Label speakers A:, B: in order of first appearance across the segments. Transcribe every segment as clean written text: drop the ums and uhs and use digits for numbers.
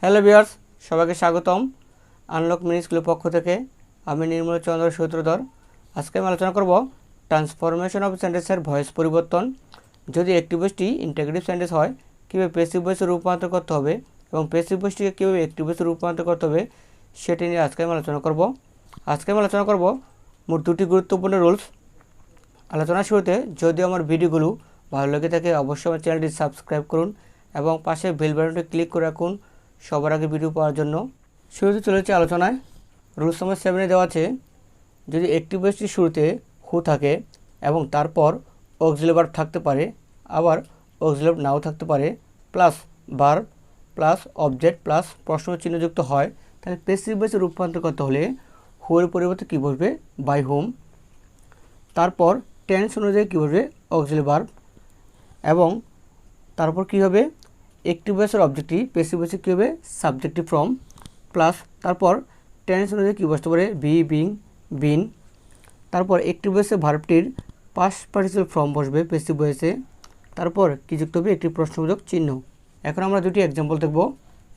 A: Hello viewers, সবাইকে স্বাগতম। Unlock mini স্কুলের পক্ষ থেকে আমি নির্মল চন্দ্র সূত্রধর। আজকে আমি আলোচনা করব ট্রান্সফরমেশন অফ সেন্টেন্সের ভয়েস পরিবর্তন। যদি একটি ভয়েসটি ইন্টিগ্রেটিভ সেন্টেন্স হয় কীভাবে প্যাসিভ ভয়েসে রূপান্তর করতে হবে এবং প্যাসিভ ভয়েসটিকে কীভাবে অ্যাক্টিভ ভয়েসে রূপান্তর করতে হবে সেটি নিয়ে আজকে আমি আলোচনা করব। মোট দুটি গুরুত্বপূর্ণ রুলস। আলোচনার শুরুতে যদি আমার ভিডিওগুলো ভালো লেগে থাকে অবশ্যই আমার চ্যানেলটি সাবস্ক্রাইব করুন এবং পাশে বেল বাটনটি ক্লিক করে রাখুন সবার আগে ভিডিও পাওয়ার জন্য। শুরুতে চলেছে আলোচনায়। রুলস নম্বর 7-এ দেওয়া আছে, যদি অ্যাক্টিভ ভয়েসটির শুরুতে হু থাকে এবং তারপর অক্সিলারি ভার্ব থাকতে পারে, আবার অক্সিলারি ভার্ব নাও থাকতে পারে, plus verb plus object plus প্রশ্ন চিহ্নযুক্ত হয়, তাহলে প্যাসিভ ভয়েসে রূপান্তর করতে হলে হু এর পরিবর্তে কী বসবে? By home. তারপর টেন্স অনুযায়ী কী বসবে? Auxiliary verb. এবং তারপর কী হবে? অ্যাক্টিভ ভয়েসের অবজেক্টটি প্যাসিভ ভয়েসে কী হবে? Subjective form. প্লাস তারপর টেন্স অনুযায়ী কী বসতে পারে? বি, বিং, বিন। তারপর অ্যাক্টিভ ভয়েসের ভার্বটির পাস্ট পার্টিসিপাল ফর্ম বসবে প্যাসিভ ভয়েসে। তারপর কী যুক্ত হবে? একটি প্রশ্নবোধক চিহ্ন। এখন আমরা দুটি এক্সাম্পল দেখব।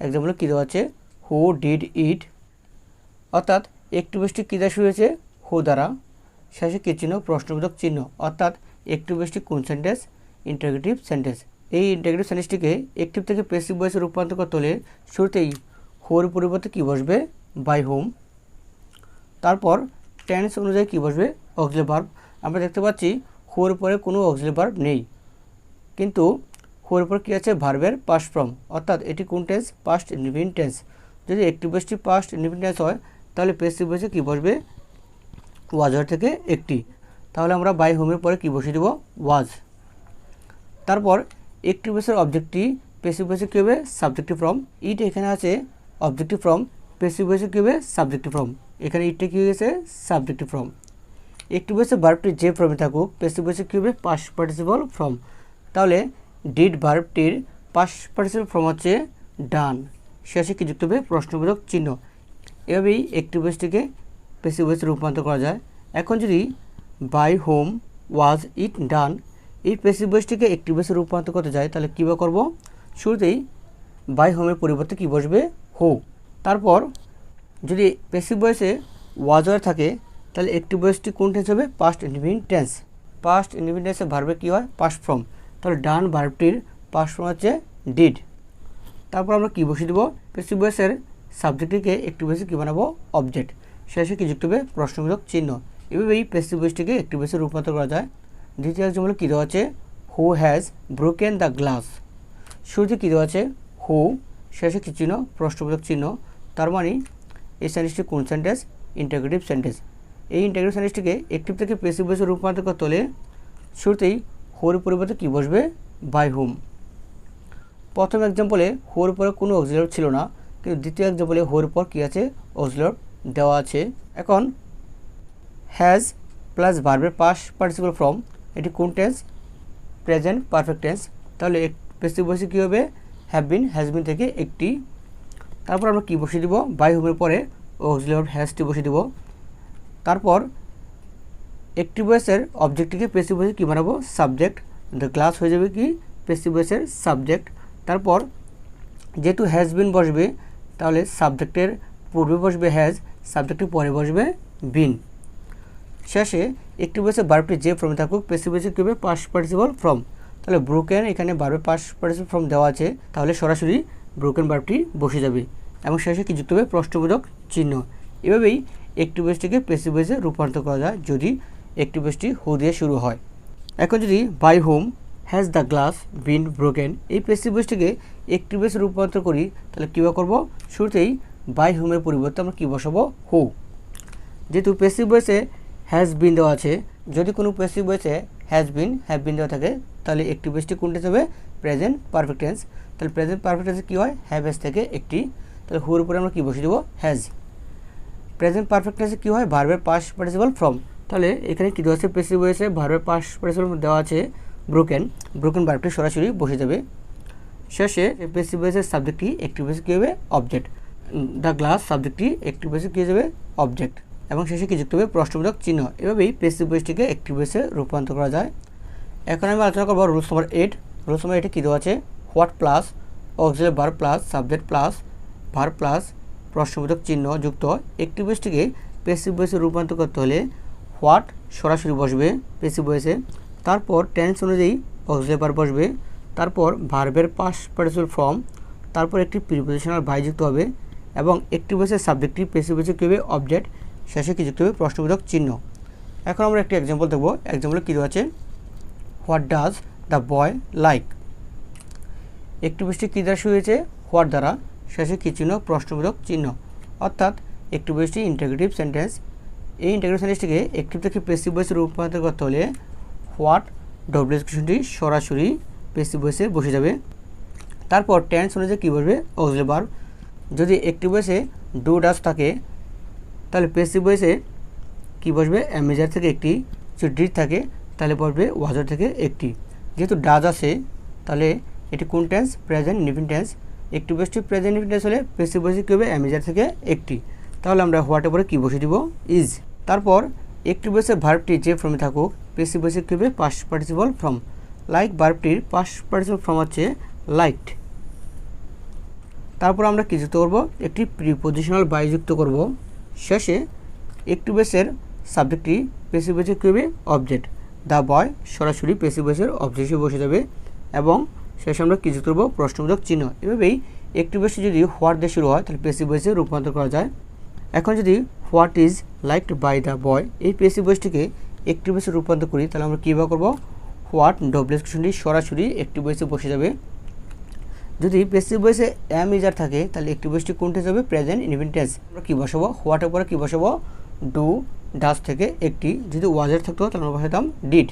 A: এক্সাম্পলে কী দেওয়া আছে? হু ডিড ইট, অর্থাৎ অ্যাক্টিভ ভয়েসটি কী দ্বারা শুরু হয়েছে? হু দ্বারা। শেষে কী চিহ্ন? প্রশ্নবোধক চিহ্ন। অর্থাৎ অ্যাক্টিভ ভয়েসটি কোন সেন্টেন্স? Integrative sentence. এই ইন্টিগ্রেটিভ সেন্টেন্সটিকে অ্যাক্টিভ থেকে প্যাসিভ ভয়েসে রূপান্তর করতে হলে শুরুতেই হোর পরিবর্তে কী বসবে? By home. তারপর টেন্স অনুযায়ী কী বসবে? Auxiliary verb. আমরা দেখতে পাচ্ছি হোর পরে কোনো অক্সিলারি ভার্ব নেই, কিন্তু হোর পরে কী আছে? ভার্বের পাস্ট ফর্ম, অর্থাৎ এটি কোন টেন্স? Past indefinite tense. যদি অ্যাক্টিভ ভয়েসটি পাস্ট ইনডিফিনিট টেন্স হয় তাহলে প্যাসিভ ভয়েসে কী বসবে? ওয়াজ থেকে একটি। তাহলে আমরা বাই হোমের পরে কী বসিয়ে দেব? ওয়াজ। তারপর অ্যাক্টিভ ভয়েসের অবজেক্টটি প্যাসিভ ভয়েসে কী হবে? Subjective form. ইট এখানে আছে অবজেক্টিভ ফর্ম, প্যাসিভ ভয়েসে কী হবে? Subjective form. এখানে ইটটা কী হয়েছে? Subjective form. অ্যাক্টিভ ভয়েসের ভার্বটি যে ফর্মে থাকুক প্যাসিভ ভয়েসে কী হবে? Past participle form. তাহলে ডিড ভার্বটির পাস্ট পার্টিসিপাল ফর্ম হচ্ছে ডান। শেষে কী যুক্ত হবে? প্রশ্নবোধক চিহ্ন। এভাবেই অ্যাক্টিভ ভয়েসটিকে প্যাসিভ ভয়েসে রূপান্তর করা যায়। এখন যদি বাই হোম ওয়াজ ইট ডান এই প্যাসিভ ভয়েসটিকে অ্যাক্টিভ ভয়েসে রূপান্তর করতে যায় তাহলে কীভাবে করব? শুরুতেই বাই হোমের পরিবর্তে কী বসবে? হু। তারপর যদি প্যাসিভ ভয়েসে ওয়াজ হয়ে থাকে তাহলে অ্যাক্টিভ ভয়েসটি কোন টেন্স হবে? Past indefinite tense. Past indefinite টেন্সে ভার্বে কী হয়? Past form. তাহলে ডান ভার্বটির পাস্ট ফর্ম হচ্ছে ডিড। তারপর আমরা কী বসিয়ে দেবো? প্যাসিভ ভয়েসের সাবজেক্টটিকে অ্যাক্টিভ ভয়েসে কী বানাবো? অবজেক্ট। শেষে কী যুক্ত হবে? প্রশ্নবোধক চিহ্ন। এভাবেই প্যাসিভ ভয়েসটিকে অ্যাক্টিভ ভয়েসে রূপান্তর করা যায়। দ্বিতীয় এক্সাম্পলে কী দেওয়া আছে? Who has broken the glass. শুরুতে কী দেওয়া আছে? হু, শেষে কী চিহ্ন? প্রশ্নবোধক চিহ্ন। তার মানে এই সেন্টেন্সটি কোন সেন্টেন্স? Integrative sentence. এই ইন্টিগ্রেটিভ সেন্টেন্সটিকে অ্যাক্টিভ থেকে প্যাসিভ ভয়েসে রূপান্তর করতে হলে শুরুতেই হোর পরিবর্তে কী বসবে? By whom. প্রথম এক্সাম্পলে হোর পরে কোনো অক্সিলারি ছিল না, কিন্তু দ্বিতীয় এক্সাম্পলে হোর পর কী আছে? অক্সিলারি দেওয়া আছে। এখন হ্যাজ প্লাস ভার্বের পাস্ট পার্টিসিপাল ফর্ম, এটি কোন টেন্স? Present perfect tense. তাহলে প্যাসিভ ভয়েসে কী হবে? হ্যাভ বিন, হ্যাজ বিন থেকে একটি। তারপর আমরা কী বসিয়ে দিব? বাই হোমের পরে অক্সিলারি হ্যাজটি বসিয়ে দেব। তারপর অ্যাক্টিভ ভয়েসের অবজেক্টটিকে প্যাসিভ ভয়েসে কী বানাবো? সাবজেক্ট। দ্য ক্লাস হয়ে যাবে কি? প্যাসিভ ভয়েসের সাবজেক্ট। তারপর যেহেতু হ্যাজ বিন বসবে তাহলে সাবজেক্টের পূর্বে বসবে হ্যাজ, সাবজেক্টের পরে বসবে বিন। শেষে অ্যাক্টিভ ভয়েসের ভার্বটি যে ফর্মে থাকুক প্যাসিভ ভয়েসে কী হবে? Past participle form. তাহলে ব্রোকেন এখানে ভার্বের পাস্ট পার্টিসিপাল ফর্ম দেওয়া আছে, তাহলে সরাসরি ব্রোকেন ভার্বটি বসে যাবে এবং শেষে কী যুক্ত হবে? প্রশ্নবোধক চিহ্ন। এভাবেই অ্যাক্টিভ ভয়েসটিকে প্যাসিভ ভয়েসে রূপান্তর করা যায় যদি অ্যাক্টিভ ভয়েসটি হু দিয়ে শুরু হয়। এখন যদি by whom has the glass been broken এই প্যাসিভ ভয়েসটিকে অ্যাক্টিভ ভয়েসে রূপান্তর করি তাহলে কীভাবে করব? শুরুতেই বাই হোমের পরিবর্তে আমরা কী বসাবো? হু। যেহেতু প্যাসিভ ভয়েসে হ্যাজ বিন দেওয়া আছে, যদি কোনো প্যাসিভ ভয়েসে হ্যাজ বিন হ্যাভ বিন দেওয়া থাকে তাহলে অ্যাক্টিভ ভয়েসটি কোন টেন্স হবে? Present perfect tense. তাহলে প্রেজেন্ট পারফেক্ট টেন্সে কী হয়? হ্যাভ হ্যাজ থেকে একটি। তাহলে হুর উপরে আমরা কী বসিয়ে দেবো? হ্যাজ। প্রেজেন্ট পারফেক্ট টেন্সে কী হয়? ভার্বের পাস্ট পার্টিসিপাল ফর্ম। তাহলে এখানে কী দেওয়া আছে? প্যাসিভ ভয়েসে ভার্বের পাস্ট পার্টিসিপাল দেওয়া আছে ব্রোকেন, ব্রোকেন ভার্বটি সরাসরি বসে যাবে। শেষে প্যাসিভ ভয়েসের সাবজেক্টটি অ্যাক্টিভ ভয়েসে কী হবে? অবজেক্ট। দ্য গ্লাস সাবজেক্টটি অ্যাক্টিভ ভয়েসে কী যাবে? অবজেক্ট। এবং শেষে কী যুক্ত হবে? প্রশ্নবোধক চিহ্ন। এভাবেই প্যাসিভ ভয়েসটিকে অ্যাক্টিভ ভয়েসে রূপান্তর করা যায়। এখন আমি আলোচনা করব রুলস নম্বর 8। রুলস নম্বর 8-এ কী দেওয়া আছে? What plus auxiliary verb plus subject plus verb plus প্রশ্নবোধক চিহ্ন যুক্ত একটি ভয়েসটিকে প্যাসিভ ভয়েসে রূপান্তর করতে হলে হোয়াট সরাসরি বসবে প্যাসিভ ভয়েসে, তারপর টেন্স অনুযায়ী অক্সিলারি ভার্ব বসবে, তারপর ভার্বের পাস্ট পার্টিসিপল ফর্ম, তারপর একটি প্রিপোজিশনাল ভাই যুক্ত হবে এবং একটি ভয়েসের সাবজেক্টটি প্যাসিভ ভয়েসে কী হবে অবজেক্ট, শেষে কি যুক্ত হবে প্রশ্নবোধক চিহ্ন। এখন আমরা একটি এক্সাম্পল দেখব। এক্সাম্পলে কী আছে, what does the boy like. একটি ভয়েসটি কী দ্বারা শুরু হয়েছে, হোয়াট দ্বারা, শেষে কী চিহ্ন প্রশ্নবোধক চিহ্ন, অর্থাৎ একটি ভয়েসটি ইন্টারগেটিভ সেন্টেন্স। এই ইন্টারগেটিভ সেন্টেন্সটিকে অ্যাক্টিভ থেকে প্যাসিভ ভয়েসে রূপান্তর করতে হলে হোয়াট ডব্লিউ এক্সপ্রেশনটি সরাসরি প্যাসিভ ভয়েসে বসে যাবে। তারপর টেন্স অনুযায়ী কী বসবে অক্সিলারি ভার্ব। যদি অ্যাক্টিভ ভয়েসে ডু ডাজ থাকে তাহলে প্যাসিভ ভয়েসে কী বসবে অ্যামেজার থেকে একটি, যদি ডিড থাকে তাহলে বসবে ওয়াজার থেকে একটি। যেহেতু ডাজ আছে তাহলে এটি কোন টেন্স, প্রেজেন্ট ইনডিফিনিট টেন্স। একটি ভয়েসটি প্রেজেন্ট ইনডিফিনিট টেন্স হলে প্যাসিভ ভয়েসে কী হবে অ্যামেজার থেকে একটি, তাহলে আমরা হোয়াটের পরে কী বসিয়ে দিব ইজ। তারপর একটি ভয়েসের ভার্বটি যে ফর্মে থাকুক প্যাসিভ ভয়েসে কী হবে পাস্ট পার্টিসিপল ফর্ম। লাইক ভার্বটির পাস্ট পার্টিসিপল ফর্ম হচ্ছে লাইকড। তারপর আমরা কী যুক্ত করব, একটি প্রিপোজিশনাল বাই যুক্ত করব। শেষে একটি ভয়েসের সাবজেক্টটি প্যাসিভ ভয়েসে কী হবে অবজেক্ট, দ্য বয় সরাসরি প্যাসিভ ভয়েসের অবজেক্ট হিসেবে বসে যাবে এবং শেষে আমরা কী যুক্ত করব প্রশ্নবোধক চিহ্ন। এভাবেই একটি ভয়েসটি যদি হোয়াট দিয়ে শুরু হয় তাহলে প্যাসিভ ভয়েসে রূপান্তর করা যায়। এখন যদি what is liked by the boy এই প্যাসিভ ভয়েসটিকে একটি ভয়েসে রূপান্তর করি তাহলে আমরা কীভাবে করব, হোয়াট ডব্লিউ এক্সপ্রেশনটি সরাসরি একটি ভয়েসে বসে যাবে। যদি প্যাসিভ ভয়েসে এম ইজার থাকে তাহলে একটি ভয়েসটি কোন টেন্স হবে প্রেজেন্ট ইনডিফিনিট টেন্স। আমরা কী বসাবো হোয়াটের পরে কী বসাবো ডু ডাজ থেকে একটি, যদি ওয়াজার থাকতো তাহলে আমরা বসাতাম ডিড।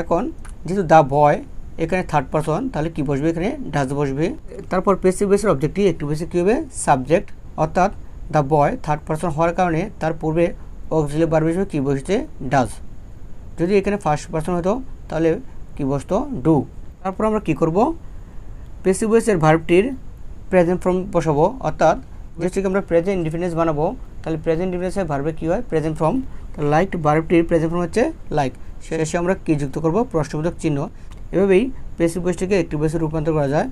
A: এখন যেহেতু দ্য বয় এখানে থার্ড পারসন তাহলে কী বসবে এখানে ডাজ বসবে। তারপর প্যাসিভ ভয়েসের অবজেক্টটি একটি ভয়েসে কী হবে সাবজেক্ট, অর্থাৎ দ্য বয় থার্ড পারসন হওয়ার কারণে তার পূর্বে অক্সিলারি ভার্ব হিসেবে কী বসছে ডাজ। যদি এখানে ফার্স্ট পারসন হতো তাহলে কী বসতো ডু। তারপর আমরা কী করব, প্যাসিভ ভয়েসের ভার্বটির প্রেজেন্ট ফর্ম বসাবো, অর্থাৎ যেটিকে আমরা প্রেজেন্ট ইনডিফিনিট বানাবো তাহলে প্রেজেন্ট ইনডিফিনিটের ভার্বে কী হয় প্রেজেন্ট ফর্ম। লাইকড ভার্বটির প্রেজেন্ট ফর্ম হচ্ছে লাইক, শেষে আমরা কী যুক্ত করব প্রশ্নবোধক চিহ্ন। এভাবেই প্যাসিভ ভয়েসটিকে একটি ভয়েসে রূপান্তর করা যায়।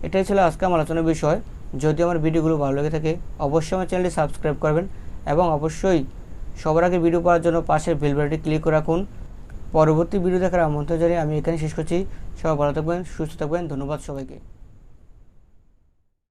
A: এটাই ছিল আজকে আমার আলোচনার বিষয়। যদি আমার ভিডিওগুলো ভালো লেগে থাকে অবশ্যই আমার চ্যানেলটি সাবস্ক্রাইব করবেন এবং অবশ্যই সবার আগে ভিডিও পাওয়ার জন্য পাশের বেল বাটনটি ক্লিক করে রাখুন। পরবর্তী ভিডিও দেখার আমন্ত্রণ জানিয়ে আমি এখানে শেষ করছি। সবাই ভালো থাকবেন, সুস্থ থাকবেন, ধন্যবাদ সবাইকে।